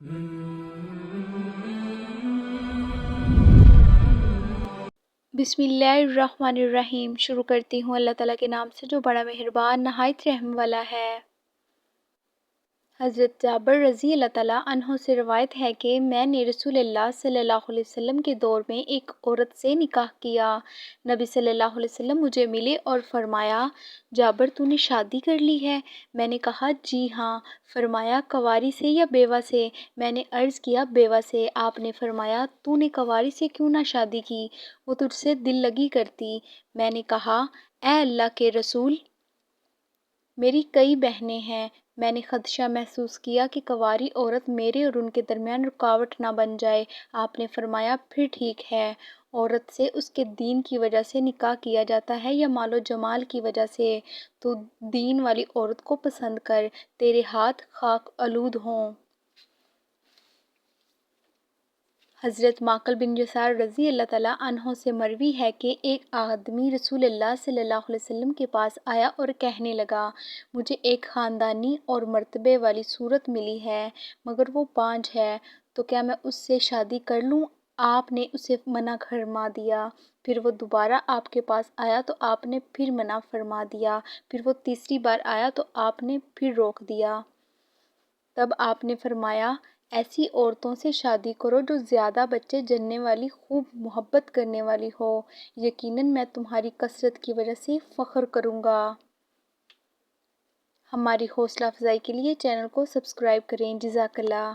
بسم اللہ الرحمن الرحیم۔ شروع کرتی ہوں اللہ تعالیٰ کے نام سے جو بڑا مہربان نہایت رحم والا ہے۔ حضرت جابر رضی اللہ تعالیٰ عنہ سے روایت ہے کہ میں نے رسول اللہ صلی اللہ علیہ وسلم کے دور میں ایک عورت سے نکاح کیا۔ نبی صلی اللہ علیہ وسلم مجھے ملے اور فرمایا، جابر تو نے شادی کر لی ہے؟ میں نے کہا جی ہاں۔ فرمایا کنواری سے یا بیوہ سے؟ میں نے عرض کیا بیوہ سے۔ آپ نے فرمایا تو نے کنواری سے کیوں نہ شادی کی؟ وہ تجھ سے دل لگی کرتی۔ میں نے کہا اے اللہ کے رسول، میری کئی بہنیں ہیں، میں نے خدشہ محسوس کیا کہ کنواری عورت میرے اور ان کے درمیان رکاوٹ نہ بن جائے۔ آپ نے فرمایا پھر ٹھیک ہے، عورت سے اس کے دین کی وجہ سے نکاح کیا جاتا ہے یا مال و جمال کی وجہ سے؟ تو دین والی عورت کو پسند کر، تیرے ہاتھ خاک آلود ہوں۔ حضرت معقل بن یسار رضی اللہ تعالیٰ عنہ سے مروی ہے کہ ایک آدمی رسول اللہ صلی اللہ علیہ وسلم کے پاس آیا اور کہنے لگا، مجھے ایک خاندانی اور مرتبے والی صورت ملی ہے مگر وہ بانجھ ہے، تو کیا میں اس سے شادی کر لوں؟ آپ نے اسے منع فرما دیا۔ پھر وہ دوبارہ آپ کے پاس آیا تو آپ نے پھر منع فرما دیا۔ پھر وہ تیسری بار آیا تو آپ نے پھر روک دیا۔ تب آپ نے فرمایا ایسی عورتوں سے شادی کرو جو زیادہ بچے جننے والی، خوب محبت کرنے والی ہو، یقیناً میں تمہاری کثرت کی وجہ سے فخر کروں گا۔ ہماری حوصلہ افزائی کے لیے چینل کو سبسکرائب کریں۔ جزاک اللہ۔